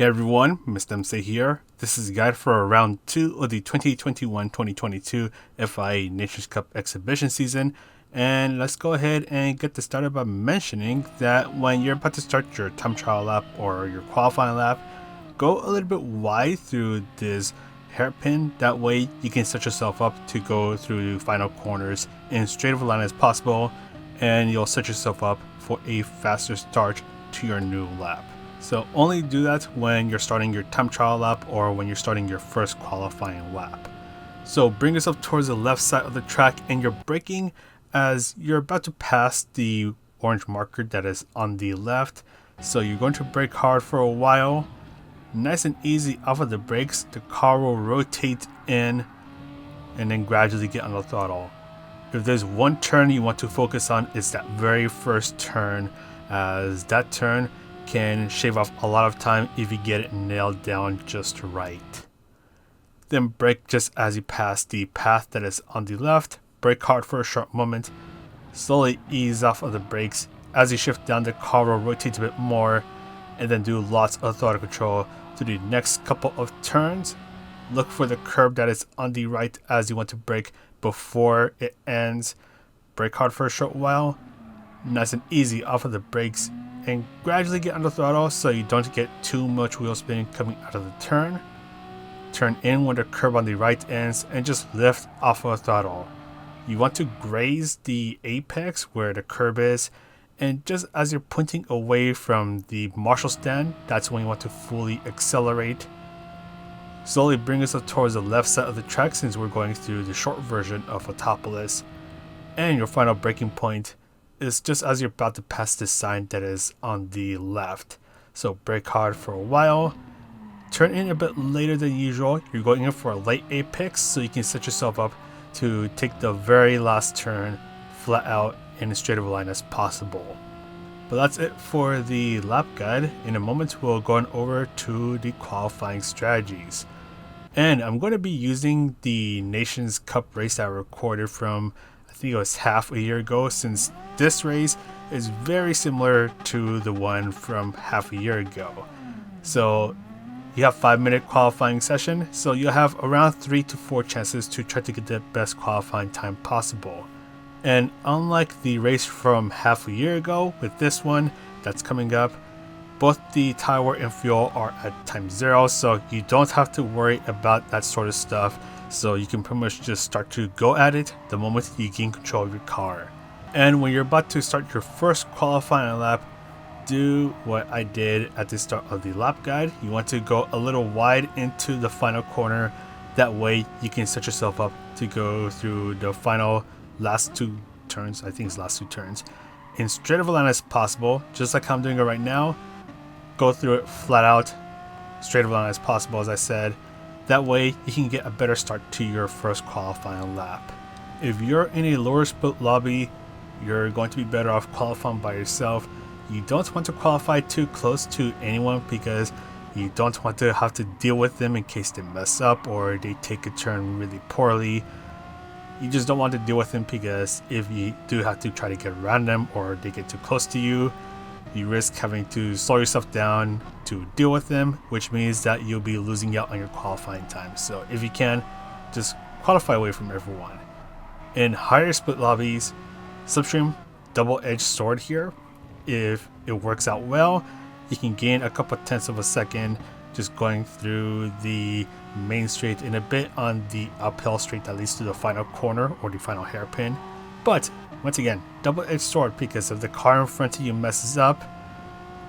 Hey everyone, Mr. MC here. This is a guide for round 2 of the 2021-2022 FIA Nations Cup exhibition season. And let's go ahead and get this started by mentioning that when you're about to start your time trial lap or your qualifying lap, go a little bit wide through this hairpin. That way you can set yourself up to go through the final corners in straight of a line as possible, and you'll set yourself up for a faster start to your new lap. So only do that when you're starting your time trial lap or when you're starting your first qualifying lap. So bring yourself towards the left side of the track and you're braking as you're about to pass the orange marker that is on the left. So you're going to brake hard for a while. Nice and easy off of the brakes. The car will rotate in and then gradually get on the throttle. If there's one turn you want to focus on, it's that very first turn, as that turn can shave off a lot of time if you get it nailed down just right. Then brake just as you pass the path that is on the left. Brake hard for a short moment. Slowly ease off of the brakes. As you shift down, the car will rotate a bit more, and then do lots of throttle control to the next couple of turns. Look for the curb that is on the right as you want to brake before it ends. Brake hard for a short while. Nice and easy off of the brakes, and gradually get on the throttle so you don't get too much wheel spin coming out of the turn. Turn in when the curb on the right ends and just lift off of the throttle. You want to graze the apex where the curb is, and just as you're pointing away from the Marshall stand, that's when you want to fully accelerate. Slowly bring yourself towards the left side of the track since we're going through the short version of Autopolis, and your final braking point is just as you're about to pass this sign that is on the left. So brake hard for a while. Turn in a bit later than usual. You're going in for a late apex so you can set yourself up to take the very last turn flat out in as straight of a line as possible. But that's it for the lap guide. In a moment we'll go on over to the qualifying strategies. And I'm going to be using the Nations Cup race that I recorded from, I think it was half a year ago, since this race is very similar to the one from half a year ago. So you have 5-minute qualifying session, so you'll have around 3 to 4 chances to try to get the best qualifying time possible. And unlike the race from half a year ago, with this one that's coming up, both the tire wear and fuel are at time 0, so you don't have to worry about that sort of stuff. So you can pretty much just start to go at it the moment you gain control of your car. And when you're about to start your first qualifying lap, do what I did at the start of the lap guide. You want to go a little wide into the final corner. That way you can set yourself up to go through the final last 2 turns, I think it's last 2 turns, in straight of a line as possible, just like I'm doing it right now. Go through it flat out, straight of a line as possible, as I said. That way you can get a better start to your first qualifying lap. If you're in a lower split lobby, you're going to be better off qualifying by yourself. You don't want to qualify too close to anyone because you don't want to have to deal with them in case they mess up or they take a turn really poorly. You just don't want to deal with them because if you do have to try to get around them or they get too close to you, you risk having to slow yourself down to deal with them, which means that you'll be losing out on your qualifying time. So if you can, just qualify away from everyone. In higher split lobbies, Slipstream, double-edged sword here. If it works out well, you can gain a couple tenths of a second just going through the main straight and a bit on the uphill straight that leads to the final corner or the final hairpin. But once again, double-edged sword, because if the car in front of you messes up,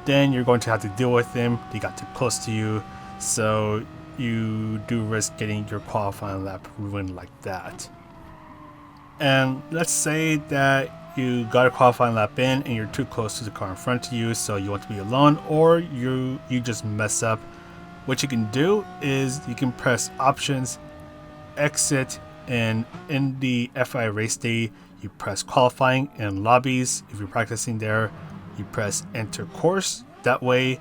then you're going to have to deal with them. They got too close to you, so you do risk getting your qualifying lap ruined like that. And let's say that you got a qualifying lap in and you're too close to the car in front of you, so you want to be alone, or you just mess up. What you can do is you can press options, exit, and in the FIA race day you press qualifying and lobbies. If you're practicing there, you press enter course. That way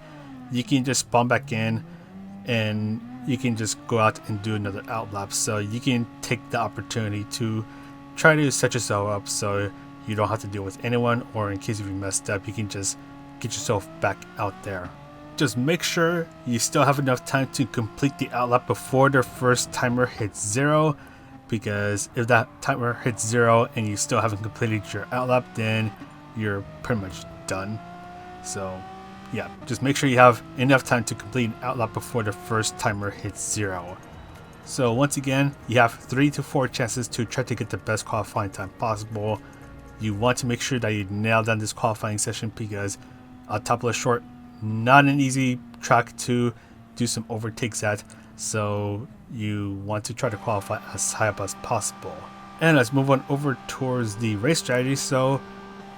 you can just spawn back in and you can just go out and do another out lap. So you can take the opportunity to try to set yourself up so you don't have to deal with anyone, or in case if you messed up, you can just get yourself back out there. just make sure you still have enough time to complete the outlap before the first timer hits 0, because if that timer hits 0 and you still haven't completed your outlap, then you're pretty much done. So yeah, just make sure you have enough time to complete an outlap before the first timer hits 0. So once again, you have 3 to 4 chances to try to get the best qualifying time possible. You want to make sure that you nail down this qualifying session, because Autopolis short, not an easy track to do some overtakes at, so you want to try to qualify as high up as possible. And let's move on over towards the race strategy. So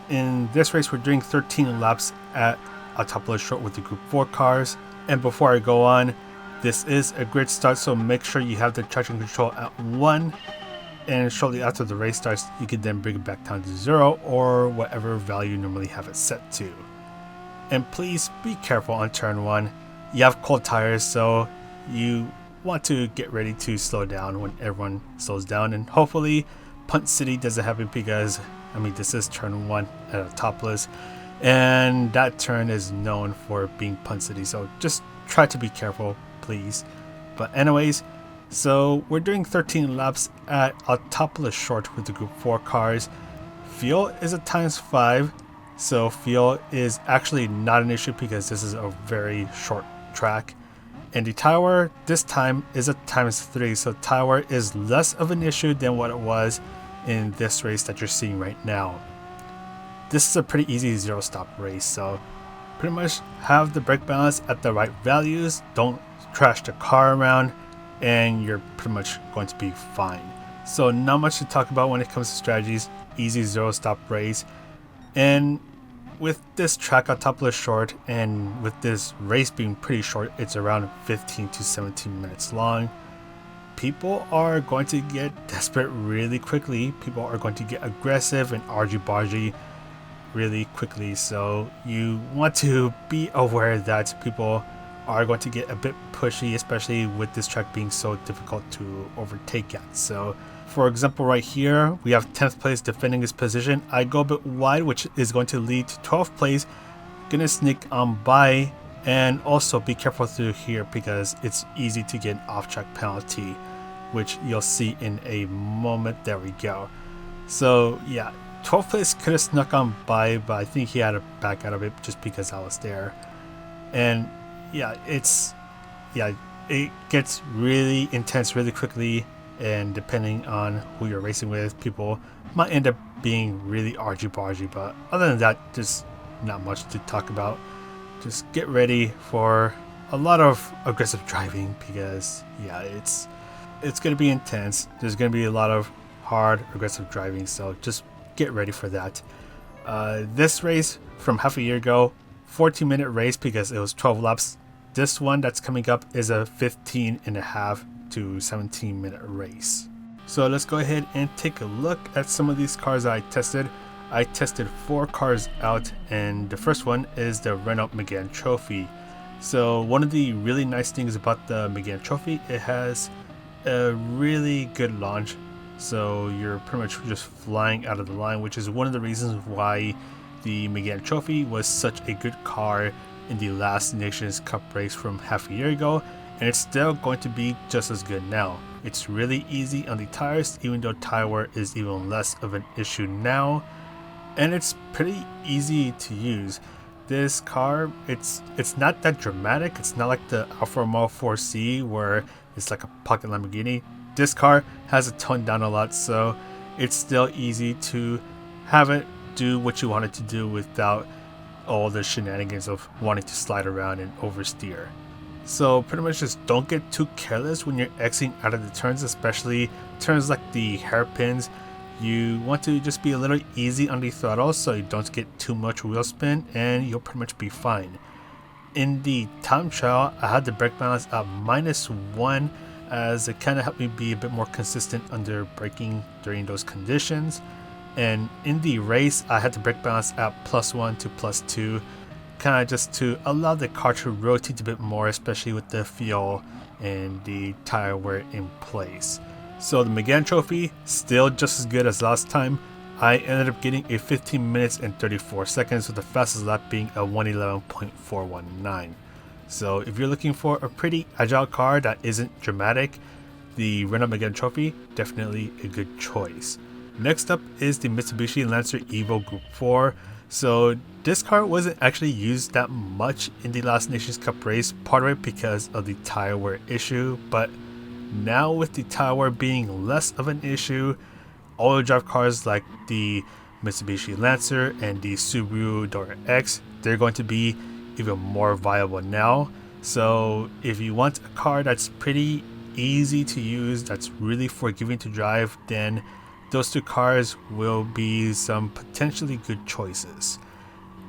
in this race, we're doing 13 laps at Autopolis short with the Group 4 cars. And before I go on, this is a grid start, so make sure you have the traction control at 1, and shortly after the race starts, you can then bring it back down to 0 or whatever value you normally have it set to. And please be careful on turn 1. You have cold tires, so you want to get ready to slow down when everyone slows down, and hopefully Punt City doesn't happen, because I mean, this is turn 1 at Autopolis, and that turn is known for being Punt City, so just try to be careful, please. But anyways, so we're doing 13 laps at Autopolis short with the Group 4 cars. Fuel is a ×5, so fuel is actually not an issue because this is a very short track. And the tire wear this time is a ×3, so tire wear is less of an issue than what it was in this race that you're seeing right now. This is a pretty easy 0-stop race, so pretty much have the brake balance at the right values, don't trash the car around, and you're pretty much going to be fine. So not much to talk about when it comes to strategies, easy 0-stop race. And with this track Autopolis short, and with this race being pretty short, it's around 15 to 17 minutes long, people are going to get desperate really quickly. People are going to get aggressive and argy-bargy really quickly, so you want to be aware that people are going to get a bit pushy, especially with this track being so difficult to overtake at. So for example, right here we have 10th place defending his position. I go a bit wide, which is going to lead to 12th place. Gonna sneak on by, and also be careful through here because it's easy to get an off-track penalty, which you'll see in a moment. There we go. So yeah, 12th place could have snuck on by, but I think he had to back out of it just because I was there. And yeah, it gets really intense really quickly, and depending on who you're racing with, people might end up being really argy-bargy, but other than that, just not much to talk about. Just get ready for a lot of aggressive driving, because yeah, it's going to be intense. There's going to be a lot of hard aggressive driving, so just get ready for that. This race from half a year ago, 14-minute race because it was 12 laps. This one that's coming up is a 15.5 to 17-minute race. So let's go ahead and take a look at some of these cars I tested. I tested 4 cars out, and the first one is the Renault Megane Trophy. So one of the really nice things about the Megane Trophy, it has a really good launch, so you're pretty much just flying out of the line, which is one of the reasons why the Megane Trophy was such a good car in the last Nations Cup race from half a year ago, and it's still going to be just as good now. It's really easy on the tires, even though tire wear is even less of an issue now, and it's pretty easy to use. This car, it's not that dramatic. It's not like the Alfa Romeo 4C where it's like a pocket Lamborghini. This car has it toned down a lot, so it's still easy to have it do what you want it to do without all the shenanigans of wanting to slide around and oversteer. So pretty much just don't get too careless when you're exiting out of the turns, especially turns like the hairpins. You want to just be a little easy on the throttle so you don't get too much wheel spin, and you'll pretty much be fine. In the time trial, I had the brake balance at -1, as it kind of helped me be a bit more consistent under braking during those conditions. And in the race, I had the brake balance at +1 to +2, kind of just to allow the car to rotate a bit more, especially with the fuel and the tire wear in place. So the Megane Trophy, still just as good as last time. I ended up getting a 15 minutes and 34 seconds, with the fastest lap being a 1:11.419. So if you're looking for a pretty agile car that isn't dramatic, the Renault Megane Trophy, definitely a good choice. Next up is the Mitsubishi Lancer Evo Group 4. So this car wasn't actually used that much in the last Nations Cup race, part of it because of the tire wear issue, but now with the tire wear being less of an issue, all-wheel drive cars like the Mitsubishi Lancer and the Subaru WRX, they're going to be even more viable now. So if you want a car that's pretty easy to use, that's really forgiving to drive, then those two cars will be some potentially good choices.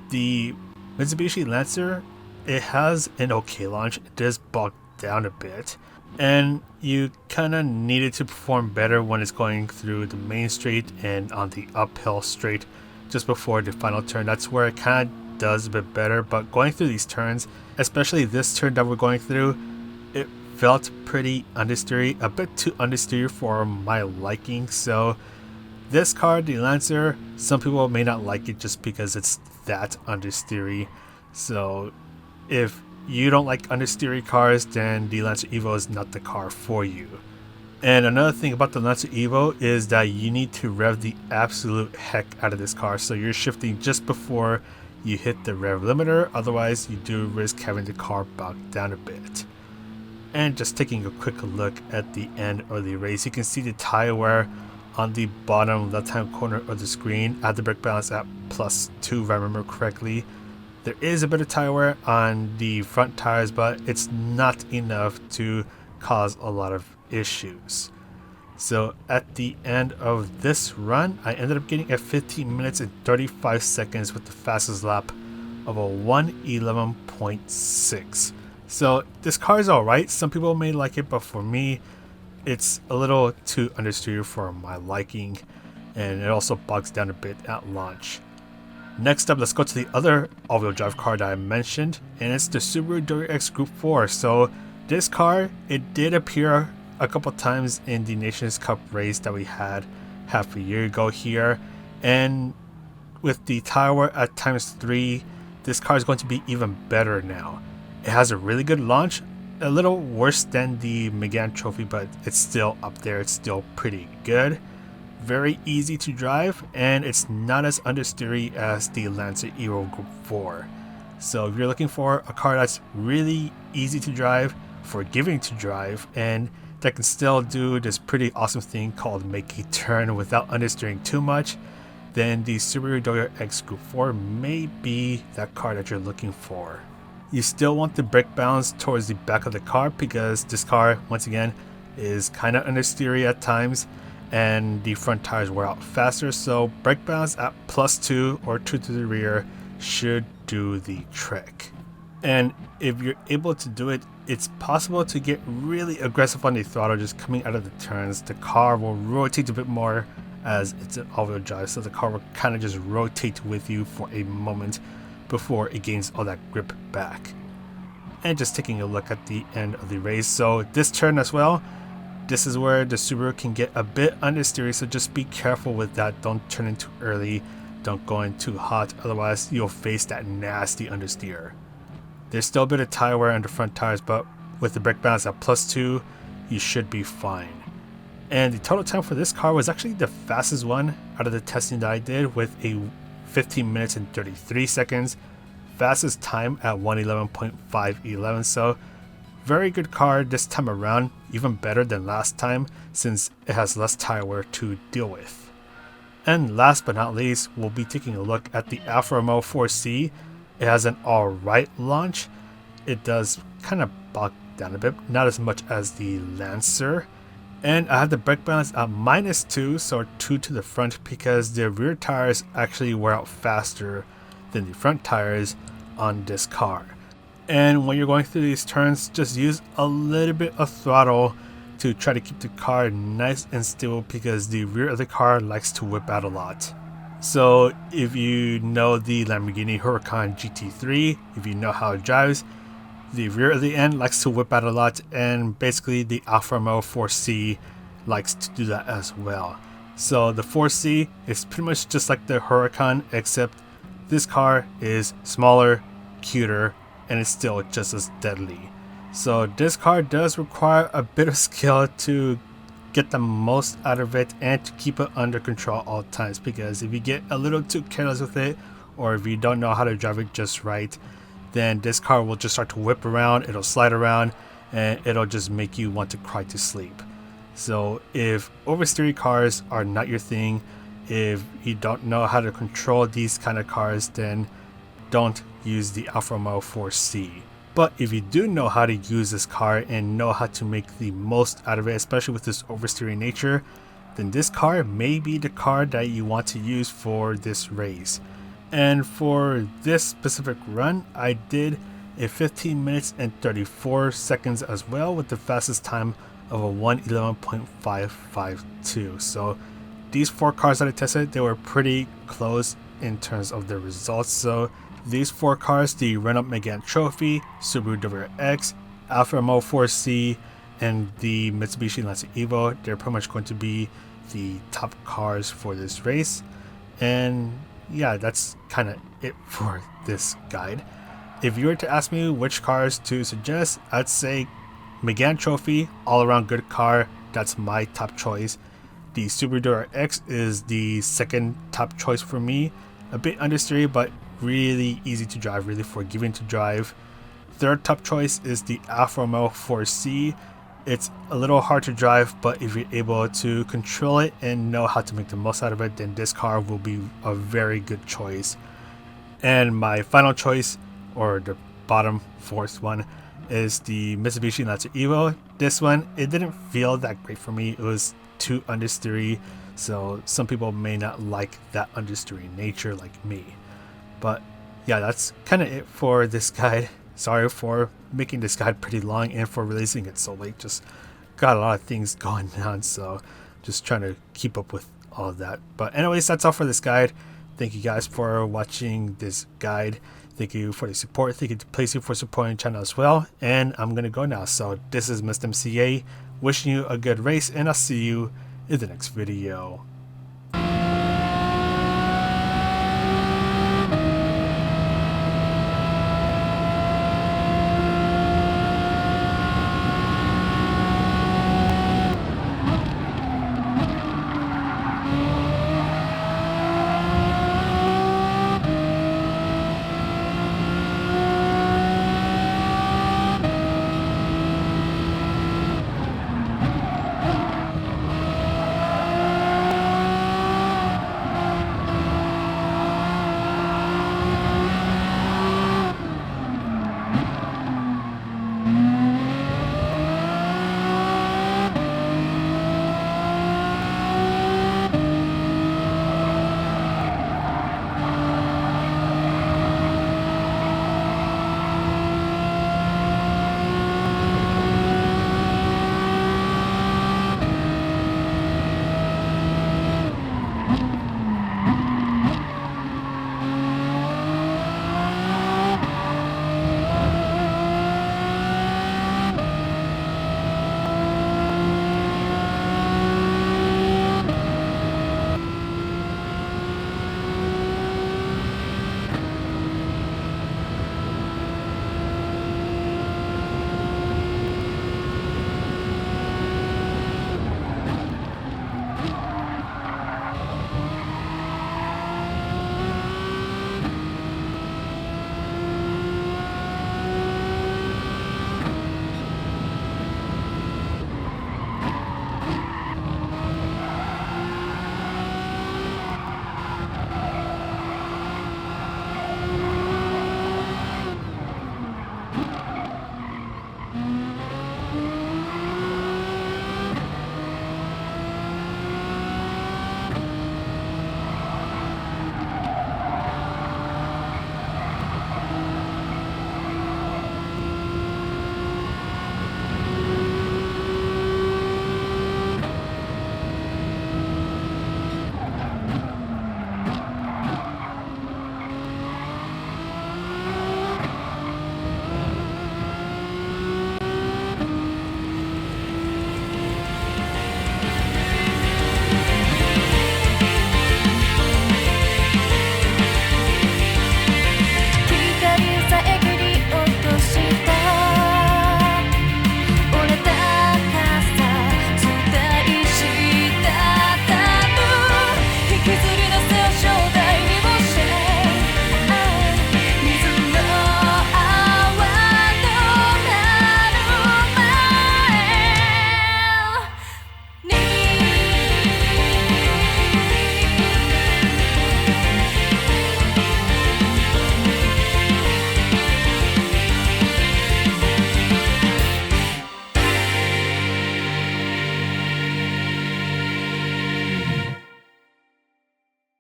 The Mitsubishi Lancer, it has an okay launch. It does bog down a bit, and you kind of need it to perform better when it's going through the main straight and on the uphill straight just before the final turn. That's where it kind of does a bit better, but going through these turns, especially this turn that we're going through, it felt pretty understeery, a bit too understeery for my liking. So this car, the Lancer, some people may not like it just because it's that understeery. So if you don't like understeery cars, then the Lancer Evo is not the car for you. And another thing about the Lancer Evo is that you need to rev the absolute heck out of this car. So you're shifting just before you hit the rev limiter, otherwise you do risk having the car bog down a bit. And just taking a quick look at the end of the race, you can see the tire wear on the bottom left hand corner of the screen. I have the brake balance at +2 if I remember correctly. There is a bit of tire wear on the front tires, but it's not enough to cause a lot of issues. So at the end of this run, I ended up getting at 15 minutes and 35 seconds with the fastest lap of a 1:11.6. So this car is alright. Some people may like it, but for me, it's a little too understeered for my liking, and it also bogs down a bit at launch. Next up, let's go to the other all-wheel drive car that I mentioned, and it's the Subaru WRX Group 4. So this car, it did appear a couple times in the Nations Cup race that we had half a year ago here, and with the tire wear at ×3, this car is going to be even better now. It has a really good launch, a little worse than the Megane Trophy, but it's still up there. It's still pretty good. Very easy to drive, and it's not as understeery as the Lancer Evo Group 4. So if you're looking for a car that's really easy to drive, forgiving to drive, and that can still do this pretty awesome thing called make a turn without understeering too much, then the Subaru WRX Group 4 may be that car that you're looking for. You still want the brake balance towards the back of the car because this car, once again, is kind of understeery at times, and the front tires wear out faster, so brake balance at +2 or 2 to the rear should do the trick. And if you're able to do it, it's possible to get really aggressive on the throttle just coming out of the turns. The car will rotate a bit more as it's an all-wheel drive, so the car will kind of just rotate with you for a moment before it gains all that grip back. And just taking a look at the end of the race, so this turn as well, this is where the Subaru can get a bit understeery, so just be careful with that. Don't turn in too early, don't go in too hot, otherwise you'll face that nasty understeer. There's still a bit of tire wear on the front tires, but with the brake balance at +2, you should be fine. And the total time for this car was actually the fastest one out of the testing that I did, with a 15 minutes and 33 seconds. Fastest time at 1:11.511. So very good car this time around, even better than last time since it has less tire wear to deal with. And last but not least, we'll be taking a look at the Alfa Romeo 4C. It has an alright launch. It does kind of bog down a bit, not as much as the Lancer. And I have the brake balance at -2, so 2 to the front, because the rear tires actually wear out faster than the front tires on this car. And when you're going through these turns, just use a little bit of throttle to try to keep the car nice and stable, because the rear of the car likes to whip out a lot. So if you know the Lamborghini Huracan GT3, if you know how it drives, the rear of the end likes to whip out a lot, and basically the Alfa Romeo 4C likes to do that as well. So the 4C is pretty much just like the Huracan, except this car is smaller, cuter, and it's still just as deadly. So this car does require a bit of skill to get the most out of it and to keep it under control all times, because if you get a little too careless with it, or if you don't know how to drive it just right, then this car will just start to whip around, it'll slide around, and it'll just make you want to cry to sleep. So if oversteering cars are not your thing, if you don't know how to control these kind of cars, then don't use the Alfa Romeo 4C. But if you do know how to use this car and know how to make the most out of it, especially with this oversteering nature, then this car may be the car that you want to use for this race. And for this specific run, I did a 15 minutes and 34 seconds as well, with the fastest time of a 1:11.552. So these 4 cars that I tested, they were pretty close in terms of their results. So these 4 cars, the Renault Megane Trophy, Subaru WRX, Alfa Romeo 4C, and the Mitsubishi Lancer Evo, they're pretty much going to be the top cars for this race. And yeah, that's kind of it for this guide. If you were to ask me which cars to suggest, I'd say Megane Trophy, all around good car, that's my top choice. The Subaru WRX is the second top choice for me. A bit understeery, but really easy to drive, really forgiving to drive. Third top choice is the Alfa Romeo 4C. It's a little hard to drive, but if you're able to control it and know how to make the most out of it, then this car will be a very good choice. And my final choice, or the bottom 4th one, is the Mitsubishi Lancer Evo. This one, it didn't feel that great for me. It was too understeery, so some people may not like that understeery nature like me. But yeah, that's kind of it for this guide. Sorry for making this guide pretty long and for releasing it so late. Just got a lot of things going on, so just trying to keep up with all of that. But anyways, that's all for this guide. Thank you guys for watching this guide. Thank you for the support. Thank you to Placey for supporting the channel as well. And I'm gonna go now. So this is Mr. MCA wishing you a good race, and I'll see you in the next video.